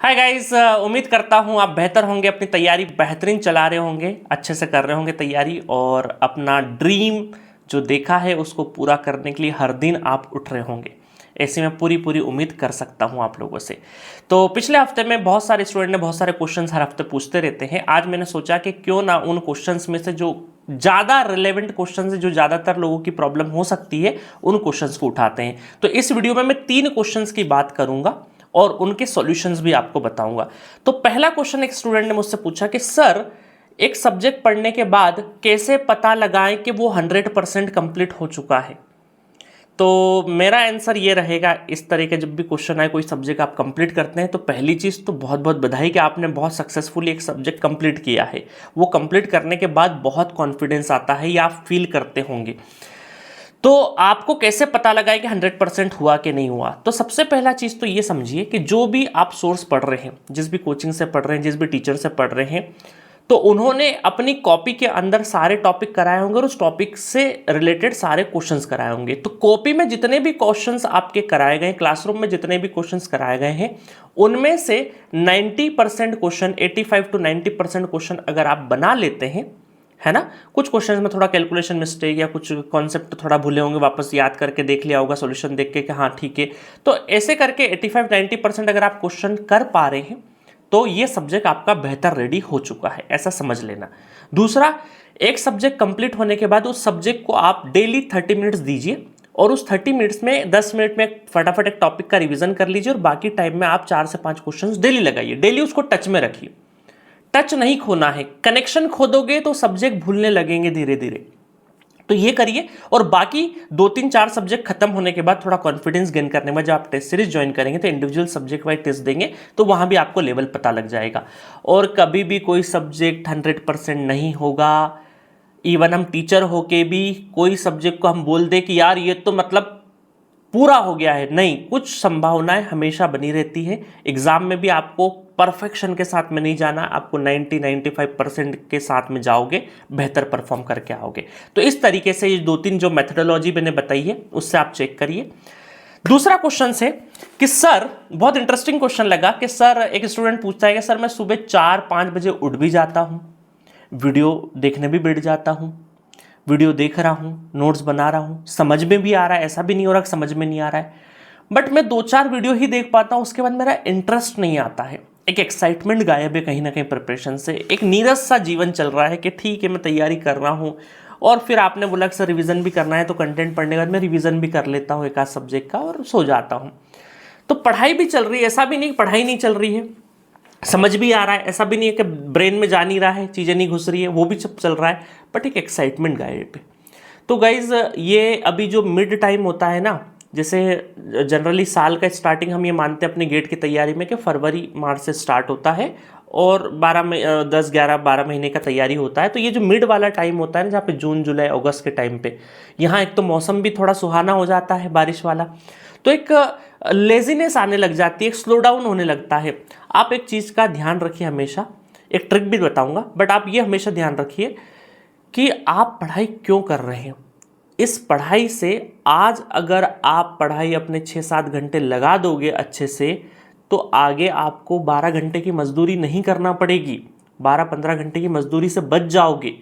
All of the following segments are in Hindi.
हाय गाइस, उम्मीद करता हूँ आप बेहतर होंगे, अपनी तैयारी बेहतरीन चला रहे होंगे, अच्छे से कर रहे होंगे तैयारी और अपना ड्रीम जो देखा है उसको पूरा करने के लिए हर दिन आप उठ रहे होंगे। ऐसे में पूरी पूरी उम्मीद कर सकता हूँ आप लोगों से। तो पिछले हफ्ते में बहुत सारे स्टूडेंट ने बहुत सारे क्वेश्चंस हर हफ्ते पूछते रहते हैं। आज मैंने सोचा कि क्यों ना उन क्वेश्चंस में से जो ज़्यादा रिलेवेंट क्वेश्चन है, जो ज़्यादातर लोगों की प्रॉब्लम हो सकती है, उन क्वेश्चंस को उठाते हैं। तो इस वीडियो में मैं 3 क्वेश्चंस की बात करूंगा और उनके सॉल्यूशंस भी आपको बताऊंगा। तो पहला क्वेश्चन एक स्टूडेंट ने मुझसे पूछा कि सर, एक सब्जेक्ट पढ़ने के बाद कैसे पता लगाएं कि वो 100% कंप्लीट हो चुका है। तो मेरा आंसर ये रहेगा, इस तरह के जब भी क्वेश्चन आए, कोई सब्जेक्ट आप कंप्लीट करते हैं तो पहली चीज़ तो बहुत बहुत बधाई कि आपने बहुत सक्सेसफुली एक सब्जेक्ट कंप्लीट किया है। वो कंप्लीट करने के बाद बहुत कॉन्फिडेंस आता है, या आप फील करते होंगे। तो आपको कैसे पता लगा कि 100% हुआ कि नहीं हुआ। तो सबसे पहला चीज़ तो ये समझिए कि जो भी आप सोर्स पढ़ रहे हैं, जिस भी कोचिंग से पढ़ रहे हैं, जिस भी टीचर से पढ़ रहे हैं, तो उन्होंने अपनी कॉपी के अंदर सारे टॉपिक कराए होंगे और उस टॉपिक से रिलेटेड सारे क्वेश्चंस कराए होंगे। तो कॉपी में जितने भी क्वेश्चंस आपके कराए गए, क्लासरूम में जितने भी क्वेश्चंस कराए गए हैं, उनमें से 90% क्वेश्चन, 85 to 90% क्वेश्चन अगर आप बना लेते हैं, है ना। कुछ क्वेश्चन में थोड़ा कैलकुलेशन मिस्टेक या कुछ कॉन्सेप्ट थोड़ा भूले होंगे, वापस याद करके देख लिया होगा सॉल्यूशन देख के कि हाँ ठीक है। तो ऐसे करके 85-90% अगर आप क्वेश्चन कर पा रहे हैं तो ये सब्जेक्ट आपका बेहतर रेडी हो चुका है, ऐसा समझ लेना। दूसरा, एक सब्जेक्ट कंप्लीट होने के बाद उस सब्जेक्ट को आप डेली 30 मिनट्स दीजिए और उस 30 मिनट्स में 10 मिनट में फटाफट एक टॉपिक का रिवीजन कर लीजिए और बाकी टाइम में आप 4 से 5 क्वेश्चन डेली लगाइए। डेली उसको टच में रखिए, टच नहीं खोना है। कनेक्शन खो दोगे तो सब्जेक्ट भूलने लगेंगे धीरे धीरे। तो ये करिए और बाकी 2-3-4 सब्जेक्ट खत्म होने के बाद थोड़ा कॉन्फिडेंस गेन करने में जब आप टेस्ट सीरीज ज्वाइन करेंगे तो इंडिविजुअल सब्जेक्ट वाइज टेस्ट देंगे तो वहां भी आपको लेवल पता लग जाएगा। और कभी भी कोई सब्जेक्ट 100% नहीं होगा। इवन हम टीचर होके भी कोई सब्जेक्ट को हम बोल दे कि यार ये तो मतलब पूरा हो गया है, नहीं, कुछ संभावनाएं हमेशा बनी रहती है। एग्जाम में भी आपको परफेक्शन के साथ में नहीं जाना, आपको 90-95% के साथ में जाओगे, बेहतर परफॉर्म करके आओगे। तो इस तरीके से ये 2-3 जो मेथडोलॉजी मैंने बताई है उससे आप चेक करिए। दूसरा क्वेश्चन है कि सर, बहुत इंटरेस्टिंग क्वेश्चन लगा कि सर, एक स्टूडेंट पूछता है कि सर मैं सुबह 4-5 बजे उठ भी जाता हूँ, वीडियो देखने भी बैठ जाता हूँ, वीडियो देख रहा हूँ, नोट्स बना रहा हूँ, समझ में भी आ रहा है, ऐसा भी नहीं हो रहा कि समझ में नहीं आ रहा है, बट मैं 2-4 वीडियो ही देख पाता हूँ, उसके बाद मेरा इंटरेस्ट नहीं आता है। एक एक्साइटमेंट गायब है कहीं ना कहीं प्रिपरेशन से, एक नीरस सा जीवन चल रहा है कि ठीक है मैं तैयारी कर रहा हूँ और फिर आपने बोला कि सर रिवीजन भी करना है, तो कंटेंट पढ़ने के बाद मैं रिवीजन भी कर लेता हूँ एक आध सब्जेक्ट का और सो जाता हूँ। तो पढ़ाई भी चल रही है, ऐसा भी नहीं पढ़ाई नहीं चल रही है, समझ भी आ रहा है, ऐसा भी नहीं है कि ब्रेन में जा नहीं रहा है, चीज़ें नहीं घुस रही है, वो भी सब चल रहा है, बट एक एक्साइटमेंट गायब है। तो गाइज, ये अभी जो मिड टाइम होता है ना, जैसे जनरली साल का स्टार्टिंग हम ये मानते हैं अपने गेट की तैयारी में कि फरवरी मार्च से स्टार्ट होता है और 10-11-12 महीने का तैयारी होता है। तो ये जो मिड वाला टाइम होता है ना, जहाँ पे जून जुलाई अगस्त के टाइम पे, यहाँ एक तो मौसम भी थोड़ा सुहाना हो जाता है बारिश वाला, तो एक लेजीनेस आने लग जाती है, एक स्लो डाउन होने लगता है। आप एक चीज़ का ध्यान रखिए हमेशा, एक ट्रिक भी बताऊंगा, बट आप ये हमेशा ध्यान रखिए कि आप पढ़ाई क्यों कर रहे हैं। इस पढ़ाई से आज अगर आप पढ़ाई अपने 6-7 घंटे लगा दोगे अच्छे से, तो आगे आपको 12 घंटे की मजदूरी नहीं करना पड़ेगी, 12-15 घंटे की मजदूरी से बच जाओगे।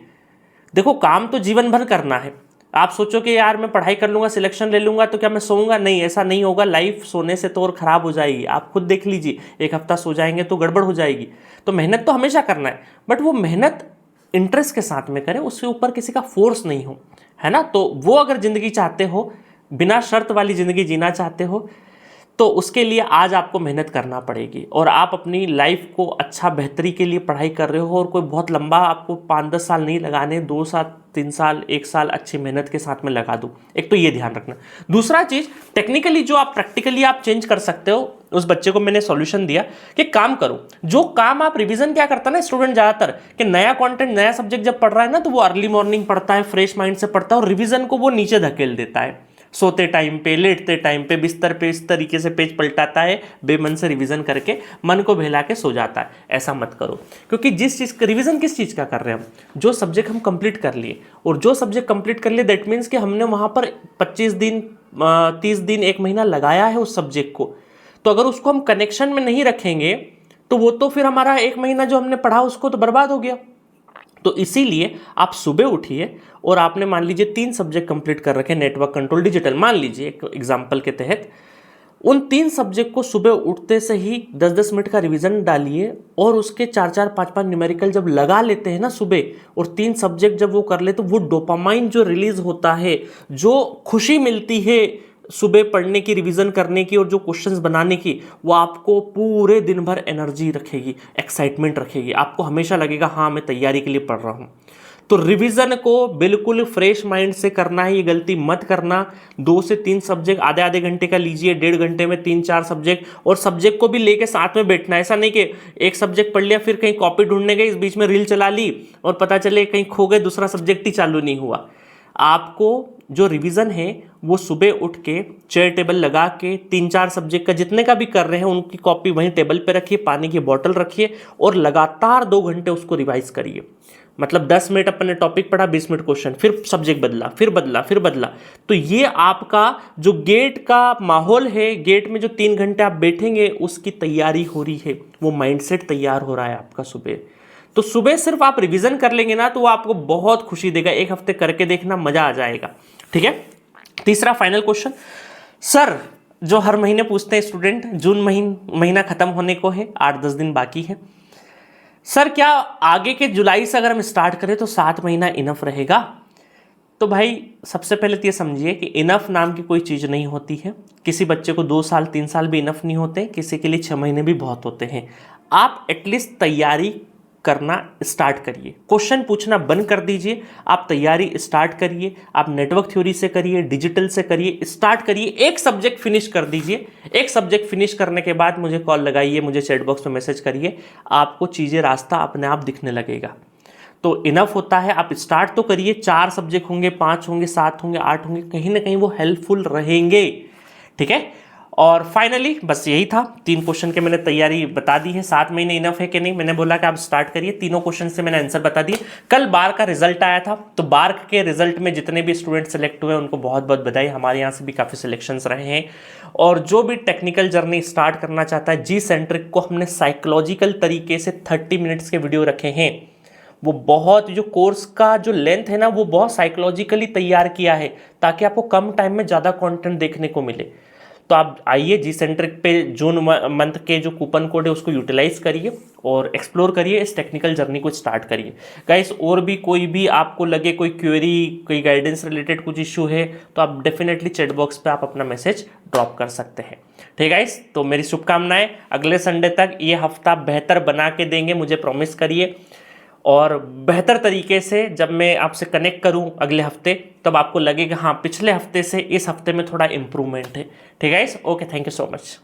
देखो, काम तो जीवन भर करना है। आप सोचो कि यार मैं पढ़ाई कर लूँगा, सिलेक्शन ले लूँगा तो क्या मैं सोऊंगा? नहीं, ऐसा नहीं होगा। लाइफ सोने से तो और ख़राब हो जाएगी। आप खुद देख लीजिए, एक हफ्ता सो जाएंगे तो गड़बड़ हो जाएगी। तो मेहनत तो हमेशा करना है, बट वो मेहनत इंटरेस्ट के साथ में करें, उसके ऊपर किसी का फोर्स नहीं हो, है ना। तो वो अगर ज़िंदगी चाहते हो, बिना शर्त वाली ज़िंदगी जीना चाहते हो, तो उसके लिए आज आपको मेहनत करना पड़ेगी। और आप अपनी लाइफ को अच्छा बेहतरी के लिए पढ़ाई कर रहे हो और कोई बहुत लंबा आपको 5-10 साल नहीं लगाने, 2 साल 3 साल 1 साल अच्छी मेहनत के साथ में लगा दो। एक तो ये ध्यान रखना। दूसरा चीज़, टेक्निकली जो आप प्रैक्टिकली आप चेंज कर सकते हो, उस बच्चे को मैंने सॉल्यूशन दिया कि काम करो। जो काम आप रिवीजन क्या करता है ना स्टूडेंट ज़्यादातर, कि नया कंटेंट नया सब्जेक्ट जब पढ़ रहा है ना, तो वो अर्ली मॉर्निंग पढ़ता है, फ्रेश माइंड से पढ़ता है और रिवीजन को वो नीचे धकेल देता है। सोते टाइम पे, लेटते टाइम पे, बिस्तर पे इस तरीके से पेज पलटाता है, बेमन से रिवीजन करके मन को बहला के सो जाता है। ऐसा मत करो, क्योंकि जिस चीज़ का रिवीजन, किस चीज़ का कर रहे हैं हम, जो सब्जेक्ट हम कंप्लीट कर लिए, और जो सब्जेक्ट कंप्लीट कर लिए दैट मीन्स कि हमने वहाँ पर 25 दिन 30 दिन 1 महीना लगाया है उस सब्जेक्ट को। तो अगर उसको हम कनेक्शन में नहीं रखेंगे तो वो तो फिर हमारा 1 महीना जो हमने पढ़ा उसको तो बर्बाद हो गया। तो इसीलिए आप सुबह उठिए और आपने मान लीजिए 3 सब्जेक्ट कंप्लीट कर रखे, नेटवर्क, कंट्रोल, डिजिटल, मान लीजिए एक एग्जांपल के तहत, उन 3 सब्जेक्ट को सुबह उठते से ही 10-10 मिनट का रिवीजन डालिए और उसके 4-4, 5-5 न्यूमेरिकल जब लगा लेते हैं ना सुबह, और 3 सब्जेक्ट जब वो कर ले तो वो डोपामाइन जो रिलीज होता है, जो खुशी मिलती है सुबह पढ़ने की, रिवीजन करने की और जो क्वेश्चंस बनाने की, वो आपको पूरे दिन भर एनर्जी रखेगी, एक्साइटमेंट रखेगी। आपको हमेशा लगेगा हाँ मैं तैयारी के लिए पढ़ रहा हूँ। तो रिवीजन को बिल्कुल फ्रेश माइंड से करना है, ये गलती मत करना। 2 से 3 सब्जेक्ट आधे आधे घंटे का लीजिए, 1.5 घंटे में 3-4 सब्जेक्ट, और सब्जेक्ट को भी लेके साथ में बैठना है। ऐसा नहीं कि एक सब्जेक्ट पढ़ लिया फिर कहीं कॉपी ढूंढने गए, इस बीच में रील चला ली और पता चले कहीं खो गए, दूसरा सब्जेक्ट ही चालू नहीं हुआ। आपको जो रिवीजन है वो सुबह उठ के चेयर टेबल लगा के 3-4 सब्जेक्ट का जितने का भी कर रहे हैं उनकी कॉपी वहीं टेबल पे रखिए, पानी की बोतल रखिए और लगातार 2 घंटे उसको रिवाइज करिए। मतलब 10 मिनट अपने टॉपिक पढ़ा, 20 मिनट क्वेश्चन, फिर सब्जेक्ट बदला, फिर बदला, फिर बदला। तो ये आपका जो गेट का माहौल है, गेट में जो 3 घंटे आप बैठेंगे उसकी तैयारी हो रही है, वो माइंडसेट तैयार हो रहा है आपका सुबह। तो सुबह सिर्फ आप रिवीजन कर लेंगे ना तो वो आपको बहुत खुशी देगा। 1 हफ्ते करके देखना, मजा आ जाएगा। ठीक है। तीसरा फाइनल क्वेश्चन, सर जो हर महीने पूछते हैं स्टूडेंट, जून महीना खत्म होने को है, 8-10 दिन बाकी है, सर क्या आगे के जुलाई से अगर हम स्टार्ट करें तो 7 महीना इनफ रहेगा? तो भाई सबसे पहले तो ये समझिए कि इनफ नाम की कोई चीज़ नहीं होती है। किसी बच्चे को 2 साल 3 साल भी इनफ नहीं होते, किसी के लिए 6 महीने भी बहुत होते हैं। आप एटलीस्ट तैयारी करना स्टार्ट करिए, क्वेश्चन पूछना बंद कर दीजिए, आप तैयारी स्टार्ट करिए। आप नेटवर्क थ्योरी से करिए, डिजिटल से करिए, स्टार्ट करिए। एक सब्जेक्ट फिनिश कर दीजिए। एक सब्जेक्ट फिनिश करने के बाद मुझे कॉल लगाइए, मुझे चैट बॉक्स में मैसेज करिए, आपको चीज़ें रास्ता अपने आप दिखने लगेगा। तो इनफ होता है, आप स्टार्ट तो करिए। 4 सब्जेक्ट होंगे, 5 होंगे, 7 होंगे, 8 होंगे, कहीं ना कहीं वो हेल्पफुल रहेंगे। ठीक है। और फाइनली बस यही था, 3 क्वेश्चन के मैंने तैयारी बता दी है। 7 महीने इनफ है कि नहीं, मैंने बोला कि आप स्टार्ट करिए। तीनों क्वेश्चन से मैंने आंसर बता दिए। कल बार का रिजल्ट आया था, तो बार के रिजल्ट में जितने भी स्टूडेंट सेलेक्ट हुए उनको बहुत बहुत बधाई। हमारे यहाँ से भी काफ़ी सिलेक्शंस रहे हैं। और जो भी टेक्निकल जर्नी स्टार्ट करना चाहता है, जी सेंट्रिक को हमने साइकोलॉजिकल तरीके से 30 मिनट्स के वीडियो रखे हैं। वो बहुत, जो कोर्स का जो लेंथ है ना, वो बहुत साइकोलॉजिकली तैयार किया है ताकि आपको कम टाइम में ज़्यादा कंटेंट देखने को मिले। तो आप आइए जी सेंट्रिक पे, जून मंथ के जो कूपन कोड है उसको यूटिलाइज करिए और एक्सप्लोर करिए, इस टेक्निकल जर्नी को स्टार्ट करिए गाइस। और भी कोई भी आपको लगे कोई क्वेरी, कोई गाइडेंस रिलेटेड कुछ इश्यू है, तो आप डेफिनेटली चैट बॉक्स पे आप अपना मैसेज ड्रॉप कर सकते हैं। ठीक है गाइस, तो मेरी शुभकामनाएं, अगले संडे तक ये हफ्ता बेहतर बना के देंगे, मुझे प्रॉमिस करिए। और बेहतर तरीके से जब मैं आपसे कनेक्ट करूं अगले हफ्ते, तब आपको लगेगा हाँ पिछले हफ्ते से इस हफ्ते में थोड़ा इम्प्रूवमेंट है। ठीक है guys, okay, thank you so much.